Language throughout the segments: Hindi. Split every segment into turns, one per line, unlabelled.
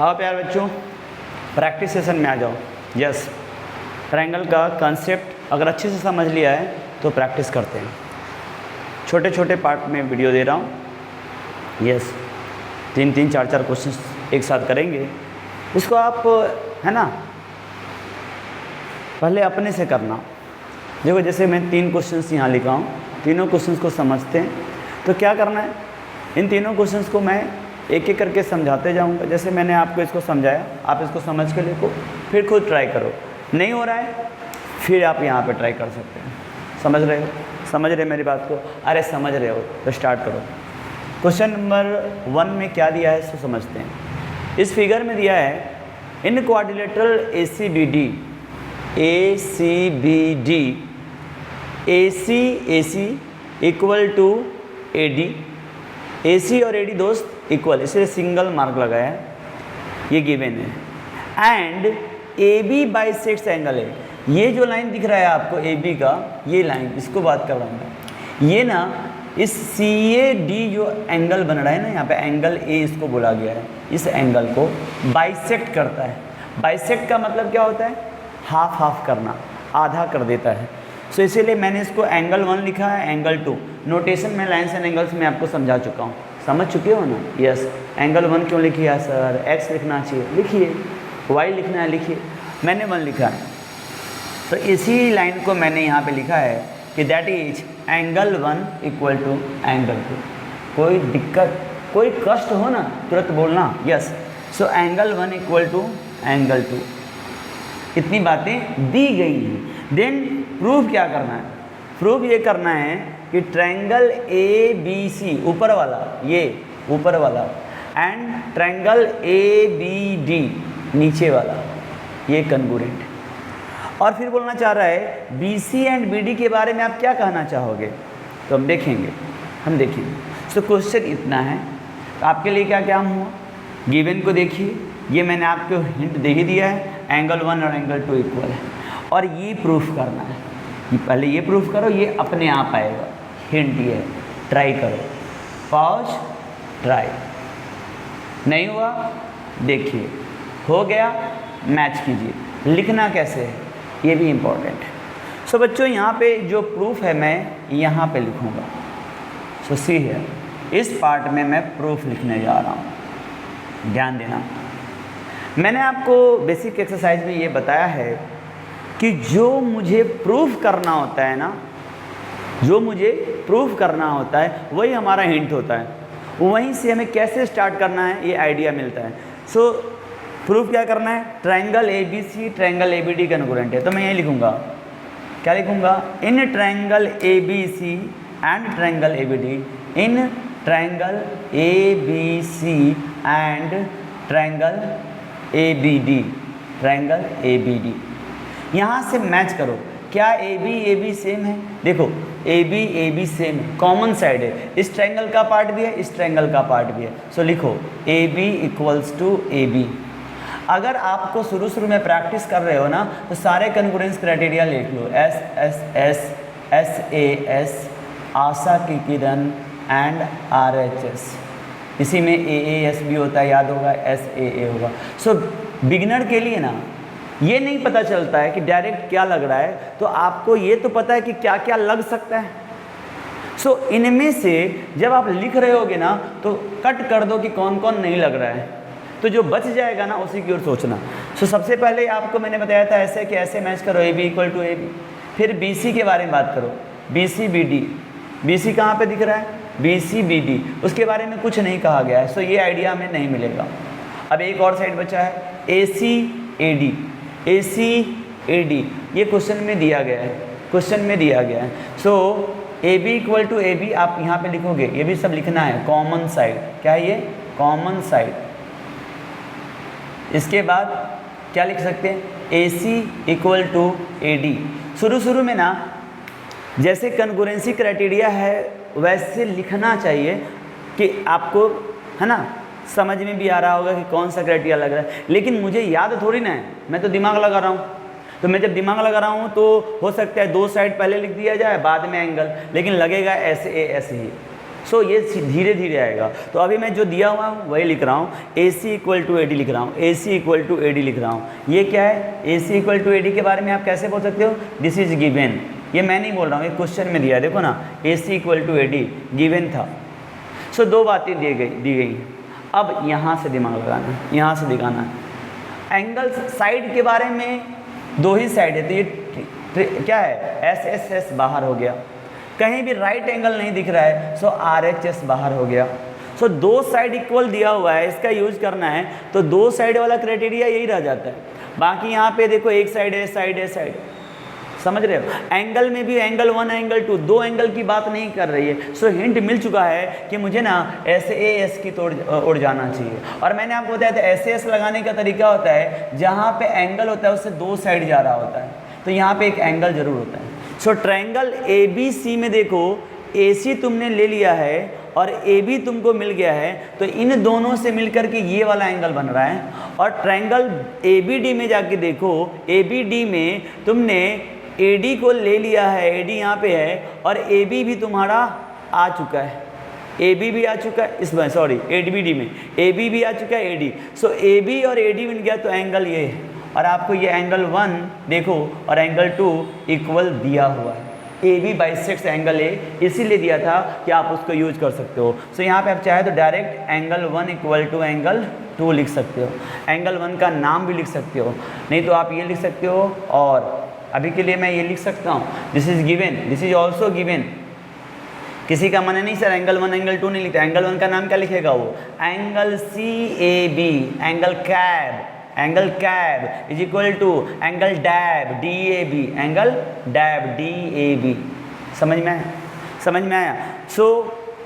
हाँ प्यार बच्चों, प्रैक्टिस सेशन में आ जाओ। यस, ट्रायंगल का कॉन्सेप्ट अगर अच्छे से समझ लिया है तो प्रैक्टिस करते हैं। छोटे छोटे पार्ट में वीडियो दे रहा हूँ। यस, 3-3, 4-4 क्वेश्चन एक साथ करेंगे। इसको आप है ना पहले अपने से करना। देखो जैसे मैं 3 क्वेश्चंस यहाँ लिखा हूँ, तीनों क्वेश्चंस को समझते हैं तो क्या करना है, इन तीनों क्वेश्चंस को मैं एक एक करके समझाते जाऊँगा। जैसे मैंने आपको इसको समझाया, आप इसको समझ के लिखो, फिर खुद ट्राई करो। नहीं हो रहा है फिर आप यहाँ पे ट्राई कर सकते हैं। समझ रहे हो? समझ रहे मेरी बात को? अरे समझ रहे हो तो स्टार्ट करो। क्वेश्चन नंबर 1 में क्या दिया है इसको समझते हैं। इस फिगर में दिया है in quadrilateral ACBD AC equal to AD, AC और AD दोस्त इक्वल, इसलिए सिंगल मार्क लगाया है, ये गिवन है। एंड AB बाइसेक्ट्स एंगल है। ये जो लाइन दिख रहा है आपको AB का, ये लाइन, इसको बात कर रहा हूँ मैं। ये ना इस CAD जो एंगल बन रहा है ना, यहाँ पे एंगल A इसको बोला गया है, इस एंगल को बाइसेक्ट करता है। बाइसेक्ट का मतलब क्या होता है? हाफ हाफ करना, आधा कर देता है। सो इसीलिए मैंने इसको एंगल 1 लिखा है, एंगल 2। नोटेशन में लाइन्स एंड एंगल्स में आपको समझा चुका हूँ, समझ चुके हो ना? यस। एंगल 1 क्यों लिखी है सर? X लिखना चाहिए, लिखिए। Y लिखना है, लिखिए। मैंने 1 लिखा है, तो इसी लाइन को मैंने यहाँ पे लिखा है कि that is angle 1 equal to angle 2। कोई दिक्कत, कोई कष्ट हो ना तुरंत बोलना। Yes. So angle 1 equal to angle 2, इतनी बातें दी गई हैं। देन प्रूफ क्या करना है? प्रूफ ये करना है कि ट्रायंगल ABC ऊपर वाला, ये ऊपर वाला, एंड ट्रायंगल ABD नीचे वाला, ये कन्ग्रुएंट है। और फिर बोलना चाह रहा है BC एंड BD के बारे में आप क्या कहना चाहोगे? तो हम देखेंगे। सो क्वेश्चन इतना है, तो आपके लिए क्या क्या हुआ? गिवन को देखिए, ये मैंने आपको हिंट दे ही दिया है, एंगल 1 और एंगल 2 इक्वल है, और ये प्रूफ करना है। पहले ये प्रूफ करो, ये अपने आप आएगा। हिंट ये है, ट्राई करो। Pause, try. नहीं हुआ देखिए, हो गया मैच कीजिए। लिखना कैसे है ये भी इम्पोर्टेंट है। सो बच्चों यहाँ पे जो प्रूफ है मैं यहाँ पे लिखूँगा। सो सी है, इस पार्ट में मैं प्रूफ लिखने जा रहा हूँ, ध्यान देना। मैंने आपको बेसिक एक्सरसाइज में ये बताया है कि जो मुझे प्रूफ करना होता है ना, जो मुझे प्रूफ करना होता है वही हमारा हिंट होता है। वहीं से हमें कैसे स्टार्ट करना है ये आइडिया मिलता है। सो प्रूफ क्या करना है? Triangle ABC triangle ABD congruent है, तो मैं यही लिखूँगा। क्या लिखूँगा? In triangle ABC and triangle ABD, in triangle ABC and triangle ABD, triangle ABD। यहाँ से मैच करो, क्या AB सेम है? देखो AB सेम है, कॉमन साइड है। इस ट्रायंगल का पार्ट भी है, इस ट्रायंगल का पार्ट भी है। सो लिखो AB इक्वल्स टू AB। अगर आपको शुरू में प्रैक्टिस कर रहे हो ना, तो सारे कन्ग्रुएंस क्राइटेरिया लिख लो। SSS, SAS, आशा की किरण एंड RHS। इसी में AAS भी होता है, याद होगा, SAA होगा। सो बिगिनर के लिए ना ये नहीं पता चलता है कि डायरेक्ट क्या लग रहा है, तो आपको ये तो पता है कि क्या क्या लग सकता है। सो इनमें से जब आप लिख रहे होगे ना, तो कट कर दो कि कौन कौन नहीं लग रहा है, तो जो बच जाएगा ना उसी की ओर सोचना। सो सबसे पहले आपको मैंने बताया था ऐसे कि ऐसे मैच करो, AB इक्वल टू AB। फिर BC के बारे में बात करो, BC BD। BC कहाँ पे दिख रहा है? BC BD, उसके बारे में कुछ नहीं कहा गया है। सो ये आइडिया हमें नहीं मिलेगा। अब एक और साइड बचा है, AC AD। AC AD ये क्वेश्चन में दिया गया है। सो AB इक्वल टू AB आप यहाँ पे लिखोगे, ये भी सब लिखना है। कॉमन साइड, क्या है ये? Common side. इसके बाद क्या लिख सकते हैं? AC equal to AD। शुरू में ना जैसे कन्ग्रुएंसी क्राइटेरिया है वैसे लिखना चाहिए कि आपको है ना समझ में भी आ रहा होगा कि कौन सा क्राइटेरिया लग रहा है। लेकिन मुझे याद थोड़ी ना है, मैं तो दिमाग लगा रहा हूँ। तो मैं जब दिमाग लगा रहा हूँ तो हो सकता है 2 साइड पहले लिख दिया जाए, बाद में एंगल, लेकिन लगेगा ऐसे ही। सो ये धीरे धीरे आएगा। तो अभी मैं जो दिया हुआ हूँ वही लिख रहा हूँ, AC इक्वल टू AD लिख रहा हूँ, AC इक्वल टू AD लिख रहा हूँ। ये क्या है, AC इक्वल टू AD के बारे में आप कैसे बोल सकते हो, दिस इज गिवन। ये मैं नहीं बोल रहा हूँ, ये क्वेश्चन में दिया है, देखो ना, AC equal to AD given था। सो दो बातें दी गई। अब यहाँ से दिमाग लगाना, यहाँ से दिखाना। एंगल साइड के बारे में दो ही साइड है, तो ये क्या है, SSS बाहर हो गया। कहीं भी राइट एंगल नहीं दिख रहा है, सो RHS बाहर हो गया। सो दो साइड इक्वल दिया हुआ है, इसका यूज करना है तो दो साइड वाला क्राइटेरिया यही रह जाता है। बाकी यहाँ पे देखो एक साइड है, साइड, समझ रहे हो। एंगल में भी एंगल 1 एंगल 2, दो एंगल की बात नहीं कर रही है। सो हिंट मिल चुका है कि मुझे ना SAS की ओर जाना चाहिए। और मैंने आपको बताया था SAS लगाने का तरीका होता है, जहाँ पे एंगल होता है उससे दो साइड जा रहा होता है, तो यहाँ पे एक एंगल जरूर होता है। सो ट्रायंगल ABC में देखो, AC तुमने ले लिया है और AB तुमको मिल गया है, तो इन दोनों से मिलकर के ये वाला एंगल बन रहा है। और ट्रायंगल ABD में जाके देखो, ABD में तुमने AD को ले लिया है, AD यहाँ पे है, और AB भी तुम्हारा आ चुका है, AB भी आ चुका है इसमें, सॉरी ABD में AB भी आ चुका है, AD। सो AB और AD मिल गया तो एंगल ये है। और आपको ये एंगल 1 देखो और एंगल 2 इक्वल दिया हुआ है। AB बाइसेक्ट्स एंगल A, इसीलिए दिया था कि आप उसको यूज कर सकते हो। सो यहाँ पे आप चाहे तो direct angle 1 equal to angle 2 लिख सकते हो। एंगल 1 का नाम भी लिख सकते हो, नहीं तो आप ये लिख सकते हो। और अभी के लिए मैं ये लिख सकता हूँ, this is given, this is also given. किसी का मन नहीं सर एंगल 1 एंगल 2 नहीं लिखता, एंगल 1 का नाम क्या लिखेगा वो, angle CAB, angle cab is equal to angle dab DAB, angle dab DAB। समझ में आया। सो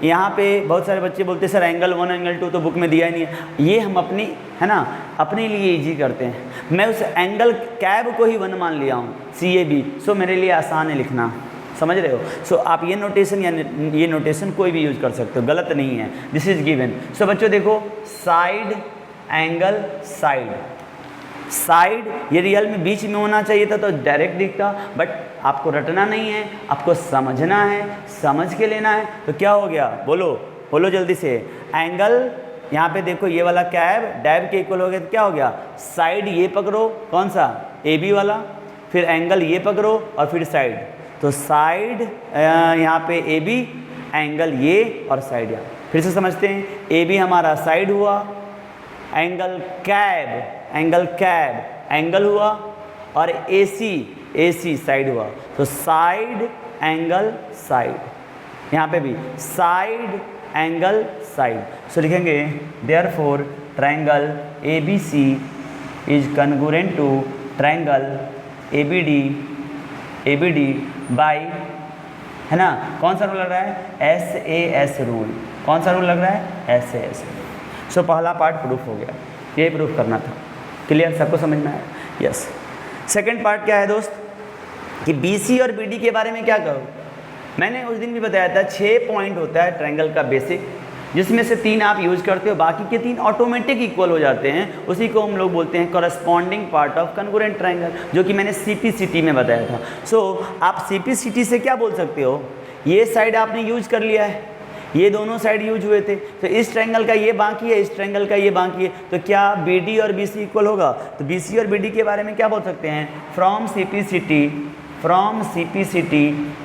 यहाँ पे बहुत सारे बच्चे बोलते हैं सर एंगल 1 एंगल 2 तो बुक में दिया ही नहीं है। ये हम अपनी है ना अपने लिए इजी करते हैं। मैं उस एंगल कैब को ही 1 मान लिया हूँ, CAB। सो मेरे लिए आसान है लिखना, समझ रहे हो। सो आप ये नोटेशन या ये नोटेशन कोई भी यूज कर सकते हो, गलत नहीं है। This is given. सो बच्चों देखो, साइड एंगल साइड ये रियल में बीच में होना चाहिए था तो डायरेक्ट दिखता, बट आपको रटना नहीं है, आपको समझना है, समझ के लेना है। तो क्या हो गया, बोलो जल्दी से। एंगल यहाँ पे देखो, ये वाला कैब डैब के इक्वल हो गया, तो क्या हो गया, साइड ये पकड़ो, कौन सा AB वाला, फिर एंगल ये पकड़ो और फिर साइड। तो साइड यहाँ पे AB, एंगल ये और साइड यहाँ। फिर से समझते हैं, AB हमारा साइड हुआ, एंगल कैब एंगल हुआ, और AC साइड हुआ। तो साइड एंगल साइड, यहाँ पे भी साइड एंगल साइड। सो लिखेंगे therefore triangle ABC is congruent to triangle ABD by, है ना, कौन सा रूल लग रहा है, SAS रूल। कौन सा रूल लग रहा है, SAS। सो पहला पार्ट प्रूफ हो गया, ये प्रूफ करना था। क्लियर, सबको समझ में आया, यस। सेकंड पार्ट क्या है दोस्त, कि BC और BD के बारे में क्या करूँ। मैंने उस दिन भी बताया था 6 पॉइंट होता है ट्रायंगल का बेसिक, जिसमें से 3 आप यूज करते हो, बाकी के 3 ऑटोमेटिक इक्वल हो जाते हैं। उसी को हम लोग बोलते हैं corresponding part of congruent triangle, जो कि मैंने CPCT में बताया था। सो आप CPCT से क्या बोल सकते हो, ये साइड आपने यूज कर लिया है, ये दोनों साइड यूज हुए थे, तो इस ट्रायंगल का ये बाकी है, इस ट्रायंगल का ये बाकी है, तो क्या BD और BC इक्वल होगा। तो BC और BD के बारे में क्या बोल सकते हैं, फ्रॉम CPCT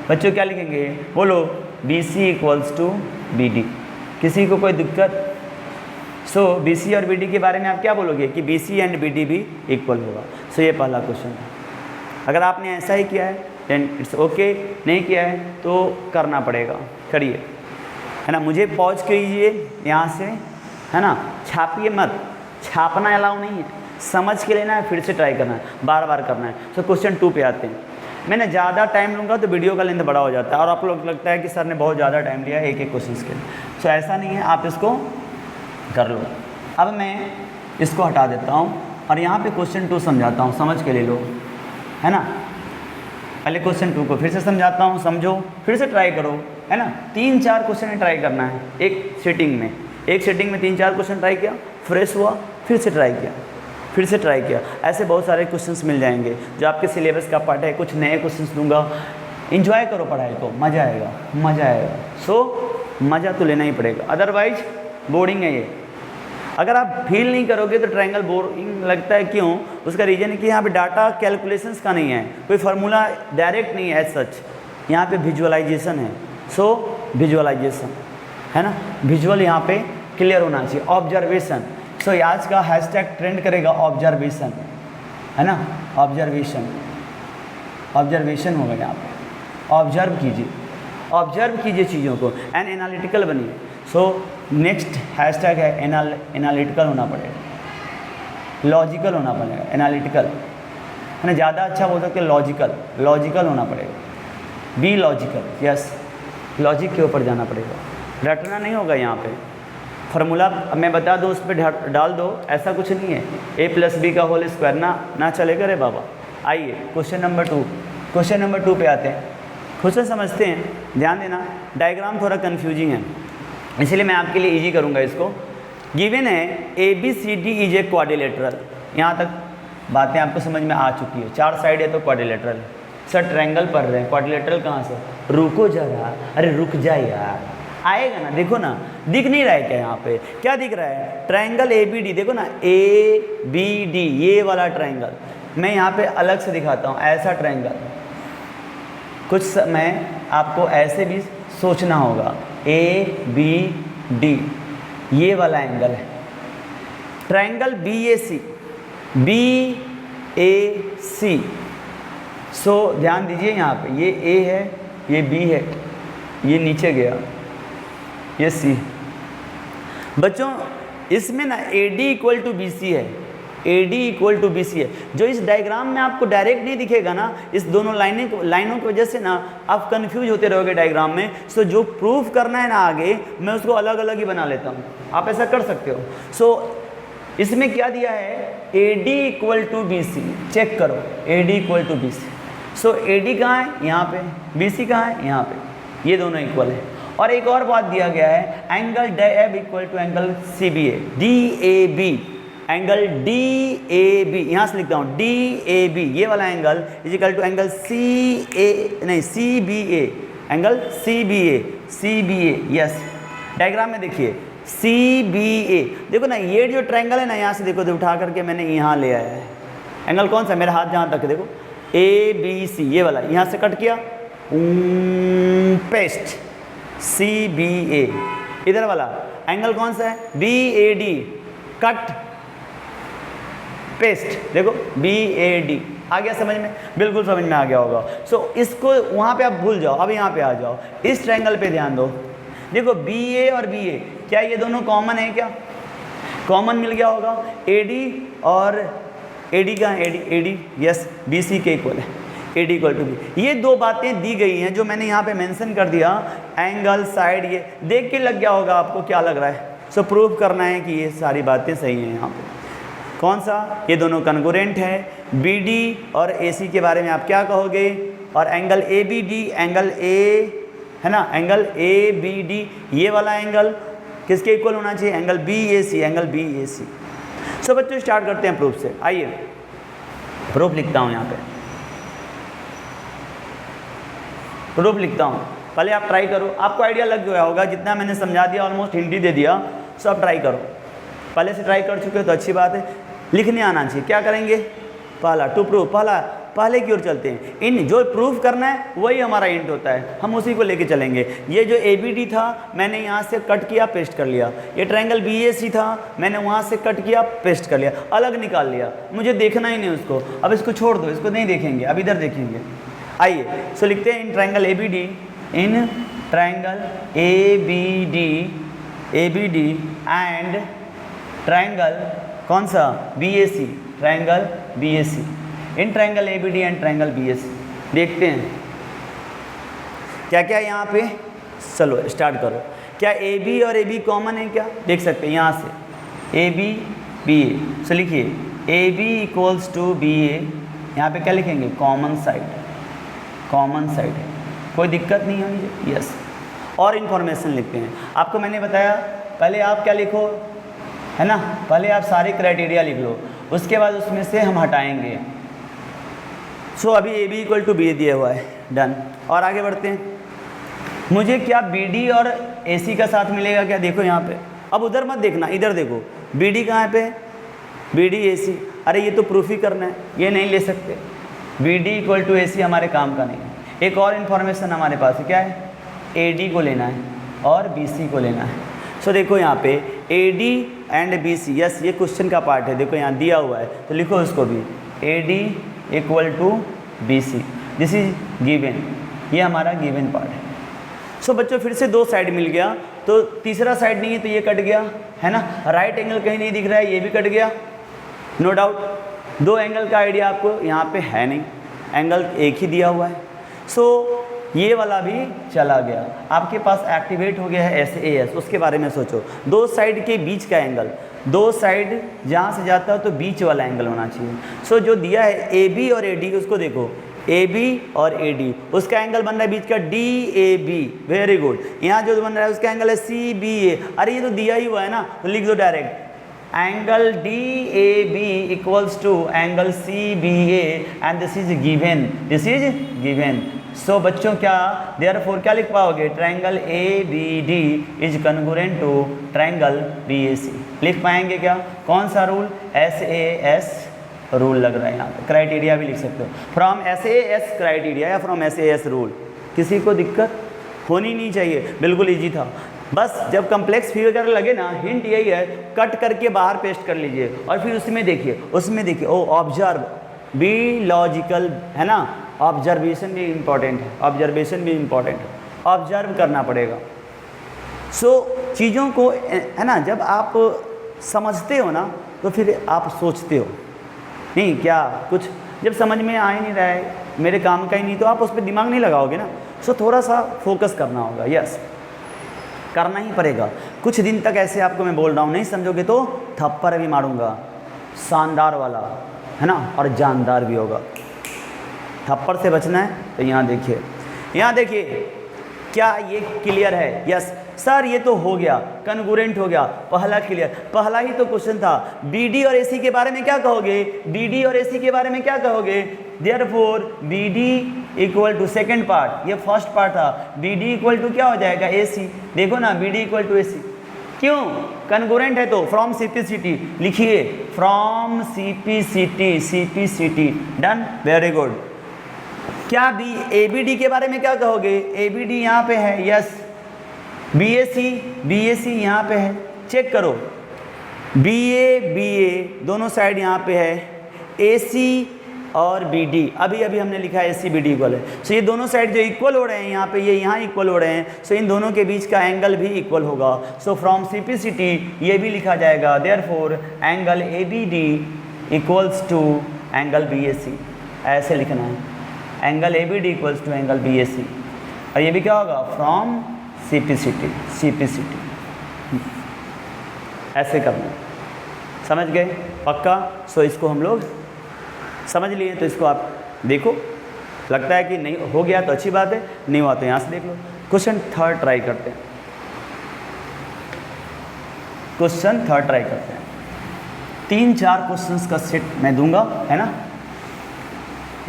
बच्चों क्या लिखेंगे, बोलो, BC इक्वल्स टू BD। किसी को कोई दिक्कत। सो BC और BD के बारे में आप क्या बोलोगे कि BC एंड BD भी इक्वल होगा। सो ये पहला क्वेश्चन है। अगर आपने ऐसा ही किया है देन इट्स ओके, नहीं किया है तो करना पड़ेगा, करिए, है ना। मुझे पॉज कीजिए यहाँ से, है ना, छापिए मत, छापना अलाउ नहीं है, समझ के लेना है, फिर से ट्राई करना है, बार बार करना है। सो क्वेश्चन 2 पे आते हैं। मैंने ज़्यादा टाइम लूँगा तो वीडियो का लेंथ बड़ा हो जाता है और आप लोग लगता है कि सर ने बहुत ज़्यादा टाइम लिया एक क्वेश्चन के लिए। सो ऐसा नहीं है, आप इसको कर लो। अब मैं इसको हटा देता हूँ और यहाँ पे क्वेश्चन 2 समझाता हूँ, समझ के ले लो, है ना। पहले क्वेश्चन 2 को फिर से समझाता हूँ, समझो, फिर से ट्राई करो, है ना। 3-4 क्वेश्चन ट्राई करना है एक सिटिंग में। 3-4 क्वेश्चन ट्राई किया, फ्रेश हुआ, फिर से ट्राई किया, ऐसे बहुत सारे क्वेश्चंस मिल जाएंगे जो आपके सिलेबस का पार्ट है। कुछ नए क्वेश्चंस दूंगा, एंजॉय करो पढ़ाई को, मज़ा आएगा। सो मज़ा तो लेना ही पड़ेगा, अदरवाइज बोरिंग है ये। अगर आप फील नहीं करोगे तो ट्रायंगल बोरिंग लगता है। क्यों? उसका रीज़न है कि यहाँ पे डाटा कैलकुलेशंस का नहीं है, कोई फार्मूला डायरेक्ट नहीं है एज सच, यहाँ पे विजुअलाइजेशन है। सो विजुअलाइजेशन है ना, विजुअल यहाँ पे क्लियर होना चाहिए। ऑब्जर्वेशन, सो आज का हैशटैग ट्रेंड करेगा ऑब्जर्वेशन, है ना, ऑब्जर्वेशन, ऑब्जर्वेशन होगा यहाँ पे। ऑब्जर्व कीजिए चीज़ों को एंड एनालिटिकल बनिए। सो नेक्स्ट हैशटैग है एनालिटिकल होना पड़ेगा, लॉजिकल होना पड़ेगा, एनालिटिकल है ना, ज़्यादा अच्छा बोल सकते हैं लॉजिकल होना पड़ेगा। बी लॉजिकल, यस, लॉजिक के ऊपर जाना पड़ेगा, रटना नहीं होगा यहाँ पे। फार्मूला मैं बता दूँ उस पर डाल दो, ऐसा कुछ नहीं है। a+b का होल स्क्वायर ना चलेगा रे बाबा। आइए क्वेश्चन नंबर 2 पे आते हैं। क्वेश्चन समझते हैं, ध्यान देना, डायग्राम थोड़ा कन्फ्यूजिंग है इसलिए मैं आपके लिए इजी करूँगा इसको। गिवन है ABCD इज ए क्वाड्रिलेटरल, यहाँ तक बातें आपको समझ में आ चुकी है। 4 साइड है तो क्वाड्रिलेटरल। सर ट्रायंगल पढ़ रहे हैं, क्वाड्रिलेटरल कहाँ से? रुको जरा, अरे रुक जा यार, आएगा ना, देखो ना, दिख नहीं रहा है क्या? यहाँ पे क्या दिख रहा है? ट्रायंगल ABD, देखो ना, ABD ये वाला ट्रायंगल। मैं यहाँ पे अलग से दिखाता हूँ, ऐसा ट्रायंगल। कुछ समय आपको ऐसे भी सोचना होगा, ABD ये वाला एंगल है। ट्रायंगल BAC, सो ध्यान दीजिए यहाँ पे, ये A है, ये B है, ये नीचे गया, ये C। बच्चों इसमें ना AD = BC है, AD = BC है। जो इस डायग्राम में आपको डायरेक्ट नहीं दिखेगा ना, इस दोनों लाइनों की वजह से ना आप कंफ्यूज होते रहोगे डायग्राम में। सो जो प्रूफ करना है ना आगे, मैं उसको अलग अलग ही बना लेता हूँ, आप ऐसा कर सकते हो। सो इसमें क्या दिया है? AD = BC, चेक करो, AD = BC। सो AD कहाँ है? यहाँ पे। BC कहाँ है? यहाँ पे। ये दोनों इक्वल है। और एक और बात दिया गया है, angle DAB = angle CBA, DAB, angle DAB, यहाँ से लिखता हूँ DAB ये वाला angle = angle CBA, angle CBA, yes. Diagram में देखिए CBA, देखो ना, ये जो ट्रायंगल है ना, यहाँ से देखो, तो उठा करके मैंने यहाँ ले आया है। एंगल कौन सा? मेरा हाथ जहाँ तक देखो, ABC ये वाला, यहाँ से कट किया, पेस्ट, CBA। इधर वाला एंगल कौन सा है? BAD, कट, पेस्ट, देखो BAD। आ गया समझ में? बिल्कुल समझ में आ गया होगा। सो इसको वहाँ पे आप भूल जाओ, अब यहाँ पे आ जाओ, इस ट्रायंगल पे ध्यान दो। देखो BA और BA, क्या ये दोनों कॉमन है? क्या कॉमन मिल गया होगा? AD और AD का AD, यस, BC के इक्वल है, AD = B। ये दो बातें दी गई हैं जो मैंने यहाँ पे मेंशन कर दिया, एंगल, साइड, ये देख के लग गया होगा आपको क्या लग रहा है। सो प्रूव करना है कि ये सारी बातें सही हैं। यहाँ पे कौन सा? ये दोनों कन्ग्रुएंट है। BD और AC के बारे में आप क्या कहोगे? और एंगल ABD, एंगल A है ना, एंगल ABD ये वाला एंगल किसके इक्वल होना चाहिए? Angle BAC, angle BAC। सो बच्चों स्टार्ट करते हैं प्रूफ से। आइए प्रूफ लिखता हूँ, यहाँ पे प्रूफ लिखता हूँ। पहले आप ट्राई करो, आपको आइडिया लग गया होगा, जितना मैंने समझा दिया, ऑलमोस्ट हिंट ही दे दिया। सो आप ट्राई करो, पहले से ट्राई कर चुके हो तो अच्छी बात है। लिखने आना चाहिए। क्या करेंगे? पहला टू प्रूफ, पहले की ओर चलते हैं। इन जो प्रूफ करना है वही हमारा इंट होता है, हम उसी को लेके चलेंगे। ये जो ABD था मैंने यहाँ से कट किया, पेस्ट कर लिया। ये ट्रायंगल BAC था, मैंने वहाँ से कट किया, पेस्ट कर लिया, अलग निकाल लिया। मुझे देखना ही नहीं उसको, अब इसको छोड़ दो, इसको नहीं देखेंगे, अब इधर देखेंगे। आइए सो लिखते हैं in triangle ABD, in triangle ABD and triangle कौन सा? BAC, triangle BAC, in triangle ABD and triangle BAC। देखते हैं क्या क्या यहाँ पे। चलो स्टार्ट करो। क्या AB और AB कॉमन है? क्या देख सकते हैं यहाँ से AB BA। सो लिखिए AB = BA, यहाँ पे क्या लिखेंगे? कॉमन साइड, कॉमन साइड है, कोई दिक्कत नहीं है मुझे, यस। और इन्फॉर्मेशन लिखते हैं। आपको मैंने बताया पहले आप क्या लिखो, है ना, पहले आप सारे क्राइटेरिया लिख लो, उसके बाद उसमें से हम हटाएंगे। सो अभी AB = BA दिया हुआ है, डन। और आगे बढ़ते हैं। मुझे क्या BD और AC का साथ मिलेगा क्या? देखो यहाँ पे, अब उधर मत देखना, इधर देखो, BD कहाँ पे? BD AC, अरे ये तो प्रूफ ही करना है, ये नहीं ले सकते। BD इक्वल टू AC हमारे काम का नहीं है। एक और इन्फॉर्मेशन हमारे पास है, क्या है? AD को लेना है और BC को लेना है। सो देखो यहाँ पे AD एंड BC, यस ये क्वेश्चन का पार्ट है, देखो यहाँ दिया हुआ है तो लिखो उसको भी, AD equal to BC, this is given, ये हमारा गिवन पार्ट है। सो बच्चों फिर से दो साइड मिल गया, तो तीसरा साइड नहीं है तो ये कट गया, है ना। राइट एंगल कहीं नहीं दिख रहा है, ये भी कट गया, नो डाउट। दो एंगल का आइडिया आपको यहाँ पे है नहीं, एंगल एक ही दिया हुआ है। सो ये वाला भी चला गया, आपके पास एक्टिवेट हो गया है SAS। उसके बारे में सोचो, दो साइड के बीच का एंगल, दो साइड जहाँ से जाता है तो बीच वाला एंगल होना चाहिए। सो जो दिया है AB और AD, उसको देखो, AB और AD, उसका एंगल बन रहा है बीच का DAB, वेरी गुड। यहाँ जो बन रहा है उसका एंगल है CBA, अरे ये तो दिया ही हुआ है ना, तो लिख दो direct, angle DAB equals to angle CBA and this is given, this is given. So बच्चों क्या देयरफॉर क्या लिख पाओगे, triangle ABD is congruent to triangle BAC, लिख पाएंगे क्या? कौन सा रूल? SAS रूल लग रहा है यहाँ पे, क्राइटेरिया भी लिख सकते हो, फ्रॉम SAS क्राइटेरिया या फ्रॉम SAS रूल। किसी को दिक्कत होनी नहीं चाहिए, बिल्कुल इजी था। बस जब कम्प्लेक्स फिगर लगे ना, हिंट यही है, कट करके बाहर पेस्ट कर लीजिए और फिर उसमें देखिए, ओ ऑब्जर्व, बी लॉजिकल, है ना। ऑब्जर्वेशन भी इम्पॉर्टेंट है, ऑब्जर्वेशन भी इम्पॉर्टेंट है, ऑब्जर्व करना पड़ेगा। सो चीज़ों को, है ना, जब आप समझते हो ना तो फिर आप सोचते हो, नहीं क्या कुछ जब समझ में आ ही नहीं रहा है, मेरे काम का ही नहीं, तो आप उस पर दिमाग नहीं लगाओगे ना। सो थोड़ा सा फोकस करना होगा, यस करना ही पड़ेगा। कुछ दिन तक ऐसे आपको मैं बोल रहा हूँ, नहीं समझोगे तो थप्पड़ भी मारूंगा, शानदार वाला, है ना, और जानदार भी होगा। थप्पड़ से बचना है तो यहाँ देखिए, क्या ये क्लियर है? यस सर ये तो हो गया, कन्ग्रुएंट हो गया, पहला क्लियर, पहला ही तो क्वेश्चन था। BD और AC के बारे में क्या कहोगे? BD और AC के बारे में क्या कहोगे? Therefore BD equal to, second part, ये फर्स्ट पार्ट था, BD इक्वल टू क्या हो जाएगा? AC। देखो ना, BD इक्वल टू AC, क्यों? कन्ग्रुएंट है तो फ्रॉम CPCT लिखिए, from CPCT, done, very good. क्या ABD के बारे में क्या कहोगे? ABD यहाँ पे है, यस। BAC यहाँ पे है, चेक करो, BA दोनों साइड यहाँ पे है, AC और BD, अभी हमने लिखा है AC BD इक्वल है। सो ये दोनों साइड जो इक्वल हो रहे हैं यहाँ पे, ये यहाँ इक्वल हो रहे हैं, सो इन दोनों के बीच का एंगल भी इक्वल होगा। सो फ्रॉम CPCT ये भी लिखा जाएगा, therefore angle ABD equals to angle BAC, ऐसे लिखना है, angle ABD equals to angle BAC, और ये भी क्या होगा? फ्रॉम CPCT, ऐसे करना, समझ गए? पक्का? सो इसको हम लोग समझ लिए, तो इसको आप देखो, लगता है कि नहीं हो गया तो अच्छी बात है, नहीं हुआ तो यहाँ से देख लो। क्वेश्चन थर्ड ट्राई करते हैं, 3-4 क्वेश्चंस का सेट मैं दूंगा, है ना,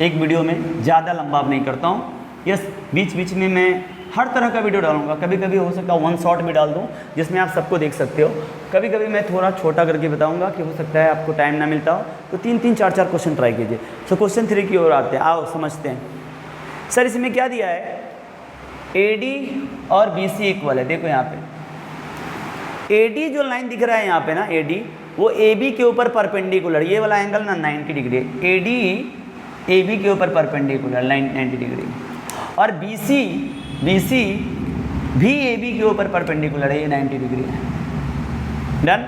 एक वीडियो में, ज़्यादा लंबा अब नहीं करता हूँ। यस, बीच में मैं हर तरह का वीडियो डालूंगा, कभी कभी हो सकता है वन शॉट भी डाल दूँ जिसमें आप सबको देख सकते हो, कभी कभी मैं थोड़ा छोटा करके बताऊंगा कि हो सकता है आपको टाइम ना मिलता हो, तो 3-3, 4-4 क्वेश्चन ट्राई कीजिए। सो क्वेश्चन 3 की ओर आते हैं, आओ समझते हैं। सर इसमें क्या दिया है? AD और BC इक्वल है, देखो यहाँ पे AD जो लाइन दिख रहा है यहाँ पे ना, AD वो AB के ऊपर परपेंडिकुलर, ये वाला एंगल ना 90 डिग्री, AD AB के ऊपर परपेंडिकुलर 90 डिग्री, और BC भी AB के ऊपर परपेंडिकुलर है, ये 90 डिग्री है, डन।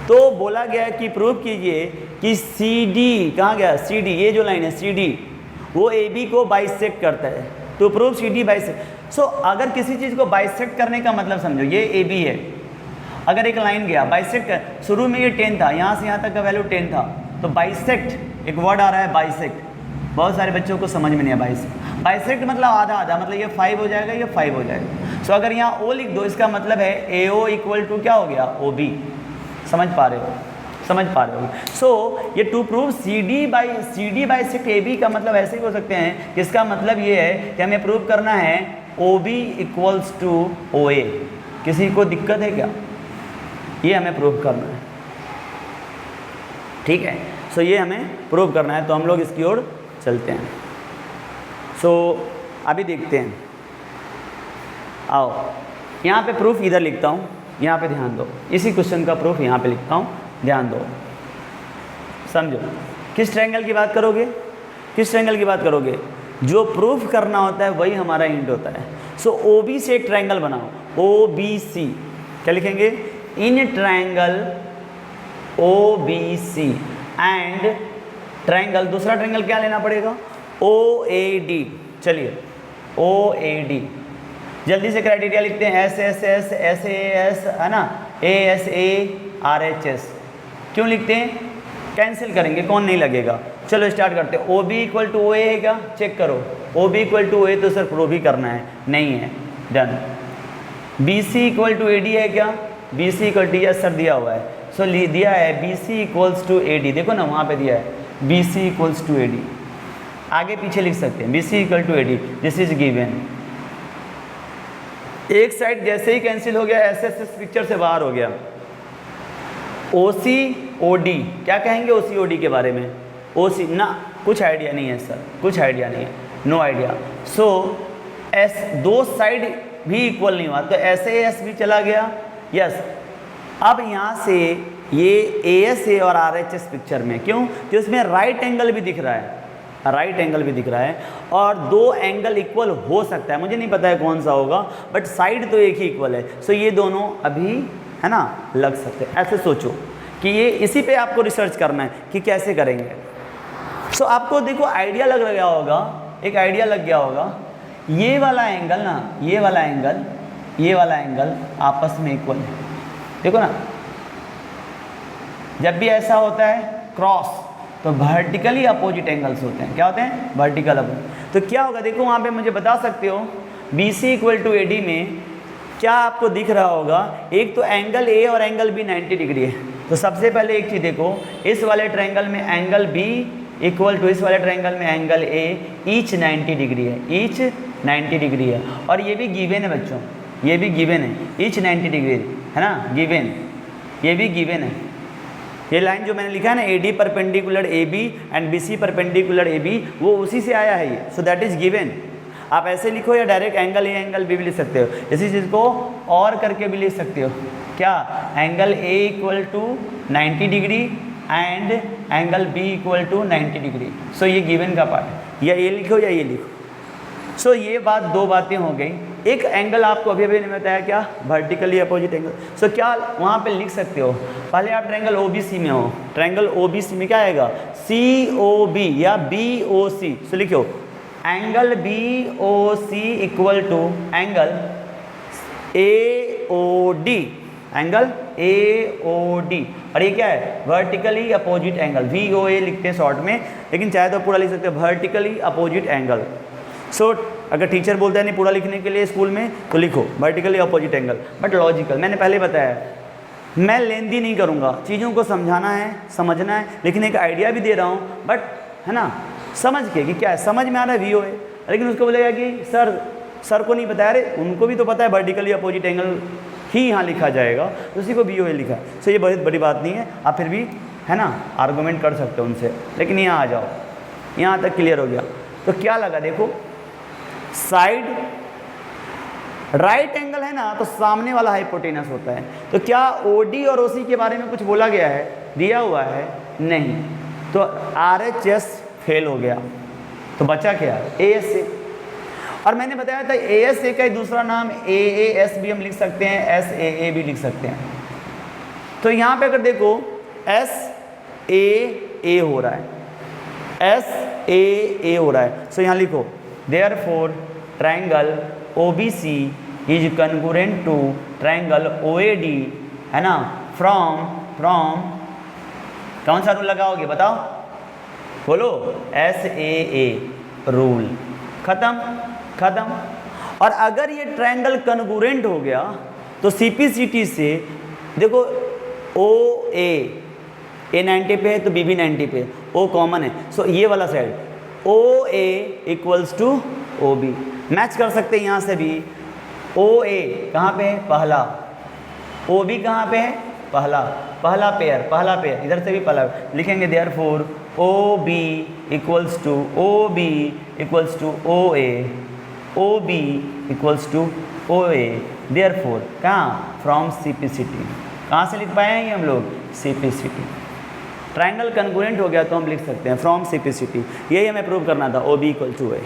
तो बोला गया है कि प्रूव कीजिए कि CD कहाँ गया? CD, ये जो लाइन है CD वो AB को बाइसेक्ट करता है, तो प्रूव CD बाइसेक्ट। सो अगर किसी चीज़ को बाइसेक्ट करने का मतलब समझो, ये AB है, अगर एक लाइन गया बाइसेक्ट कर, शुरू में ये 10 था, यहाँ से यहाँ तक का वैल्यू 10 था, तो बाइसेक्ट एक वर्ड आ रहा है बाइसेक्ट, बहुत सारे बच्चों को समझ में नहीं है बाइसेक्ट मतलब आधा, मतलब ये 5 हो जाएगा, ये 5 हो जाएगा। सो अगर यहाँ O लिख दो, इसका मतलब है AO इक्वल टू क्या हो गया? OB, समझ पा रहे हो? सो ये to prove CD bisect AB का मतलब ऐसे ही हो सकते हैं, इसका मतलब ये है कि हमें प्रूव करना है OB इक्वल्स टू OA। किसी को दिक्कत है क्या? ये हमें प्रूव करना है, ठीक है। सो ये हमें प्रूव करना है, तो हम लोग इसकी ओर चलते हैं। सो अभी देखते हैं, आओ यहाँ पे प्रूफ इधर लिखता हूँ, यहाँ पे ध्यान दो, इसी क्वेश्चन का प्रूफ यहाँ पे लिखता हूँ, ध्यान दो, समझो। किस ट्रायंगल की बात करोगे? किस ट्रायंगल की बात करोगे? जो प्रूफ करना होता है वही हमारा इंट होता है। सो OB से एक ट्रायंगल बनाओ, OBC। क्या लिखेंगे? In triangle OBC and triangle, दूसरा ट्रायंगल क्या लेना पड़ेगा? OAD। चलिए OAD, जल्दी से क्राइटेरिया लिखते हैं। SSS, SAS है ना, ASA, RHS। क्यों लिखते हैं? कैंसिल करेंगे, कौन नहीं लगेगा। चलो स्टार्ट करते हैं। OB इक्वल टू OA है क्या? चेक करो। OB इक्वल टू OA तो सर प्रूव ही करना है, नहीं है, done. BC equal to AD है क्या? BC equal to, yes sir दिया हुआ है। सो दिया है BC इक्वल्स टू AD, देखो ना वहाँ पे दिया है BC इक्वल्स टू AD। आगे पीछे लिख सकते हैं BC equal to AD, this is given. एक साइड जैसे ही कैंसिल हो गया, SSS पिक्चर से बाहर हो गया। OC OD, क्या कहेंगे OC OD के बारे में? OC ना, कुछ आइडिया नहीं है सर, कुछ आइडिया नहीं है, नो आइडिया। सो S दो साइड भी इक्वल नहीं हुआ, तो SAS भी चला गया, यस। अब यहाँ से ये ASA और RHS पिक्चर में, क्यों? कि उसमें राइट एंगल भी दिख रहा है, राइट एंगल भी दिख रहा है, और दो एंगल इक्वल हो सकता है, मुझे नहीं पता है कौन सा होगा, बट साइड तो एक ही इक्वल है। सो ये दोनों अभी है ना लग सकते हैं। ऐसे सोचो कि ये इसी पे आपको रिसर्च करना है कि कैसे करेंगे। सो आपको देखो आइडिया लग गया होगा, एक आइडिया लग गया होगा। ये वाला एंगल ना, ये वाला एंगल, ये वाला एंगल आपस में इक्वल है, देखो ना। जब भी ऐसा होता है क्रॉस, तो वर्टिकली अपोजिट एंगल्स होते हैं। क्या होते हैं? Vertical opposite. तो क्या होगा देखो, वहाँ पे मुझे बता सकते हो BC इक्वल टू AD में क्या आपको दिख रहा होगा? एक तो एंगल A और एंगल B 90 डिग्री है। तो सबसे पहले एक चीज़ देखो, इस वाले ट्रायंगल में एंगल B इक्वल टू इस वाले ट्रायंगल में एंगल A, ईच 90 डिग्री है, ईच 90 डिग्री है। और ये भी गिवन है बच्चों, ये भी गिवन है, ईच 90 डिग्री है ना, गिवन, ये भी गिवन है। ये लाइन जो मैंने लिखा है ना, AD perpendicular AB and BC perpendicular AB, वो उसी से आया है ये। So that is given. आप ऐसे लिखो या direct angle A angle B भी लिख सकते हो, इसी चीज़ को और करके भी लिख सकते हो। क्या? Angle A equal to 90 degree and angle B equal to 90 degree. So ये गिवन का पार्ट है, या ये लिखो या ये लिखो। सो ये बात, दो बातें हो गई। एक एंगल आपको अभी अभी नहीं बताया, क्या? Vertically opposite angle. सो क्या वहाँ पे लिख सकते हो? पहले आप ट्रायंगल OBC में हो, ट्रायंगल OBC में क्या आएगा? COB या BOC। सो लिखो angle BOC equal to angle AOD, angle AOD। और ये क्या है? वर्टिकली अपोजिट एंगल, VOA लिखते हैं शॉर्ट में, लेकिन चाहे तो पूरा लिख सकते हैं, वर्टिकली अपोजिट एंगल। सो अगर टीचर बोलता है नहीं पूरा लिखने के लिए स्कूल में, तो लिखो vertically opposite angle, but logical. मैंने पहले बताया, मैं लेंदी नहीं करूँगा, चीज़ों को समझाना है, समझना है, लेकिन एक आइडिया भी दे रहा हूँ, बट है ना समझ के कि क्या है, समझ में आ रहा है VOA। लेकिन उसको बोलेगा कि सर को नहीं बताया, अरे उनको भी तो पता है वर्टिकली अपोजिट एंगल ही यहाँ लिखा जाएगा, तो उसी को VOA लिखा है। सो ये बहुत बड़ी बात नहीं है, आप फिर भी है ना आर्गूमेंट कर सकते हो उनसे। लेकिन यहाँ आ जाओ, यहाँ तक क्लियर हो गया। तो क्या लगा देखो, साइड राइट एंगल है ना, तो सामने वाला हाइपोटेनस होता है। तो क्या OD और OC के बारे में कुछ बोला गया है, दिया हुआ है? नहीं। तो RHS फेल हो गया, तो बचा क्या? ASA। और मैंने बताया था ASA का ही दूसरा नाम AAS भी हम लिख सकते हैं, SAA भी लिख सकते हैं। तो यहाँ पे अगर देखो SAA हो रहा है, SAA हो रहा है। सो यहाँ लिखो therefore triangle OBC is congruent to triangle OAD, है ना, from कौन सा रूल लगाओगे बताओ, बोलो? SAA rule. खत्म। और अगर ये ट्रायंगल कन्गुरेंट हो गया तो CPCT से देखो OA, A 90 पे है तो B भी 90 पे, O कॉमन है। सो ये वाला side OA equals to OB। Match कर सकते हैं यहाँ से भी। ओ ए कहाँ पे है, पहला। ओ बी कहाँ पे है, पहला, पहला पेयर, इधर से भी पहला लिखेंगे। Therefore O B equals to O A, O B equals to O A. Therefore कहाँ, फ्रॉम सीपीसीटी। कहाँ से लिख पाए हैं ये हम लोग, सीपीसीटी। ट्राइंगल कन्ग्रुएंट हो गया तो हम लिख सकते हैं फ्रॉम सीपीसीटी। यही हमें प्रूव करना था, ओ बी इक्वल टू ए।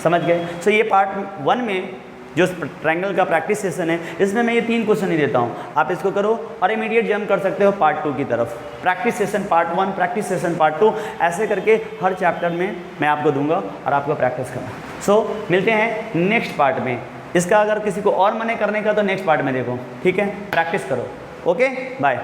समझ गए। सो ये पार्ट 1 में जो ट्राइंगल का प्रैक्टिस सेशन है, इसमें मैं ये 3 क्वेश्चन ही देता हूँ, आप इसको करो और इमीडिएट जंप कर सकते हो पार्ट 2 की तरफ। Practice session part 1, practice session part 2, ऐसे करके हर चैप्टर में मैं आपको दूंगा और आपको प्रैक्टिस करना। सो मिलते हैं नेक्स्ट पार्ट में। इसका अगर किसी को और मने करने का तो नेक्स्ट पार्ट में देखो, ठीक है। प्रैक्टिस करो। Okay, bye.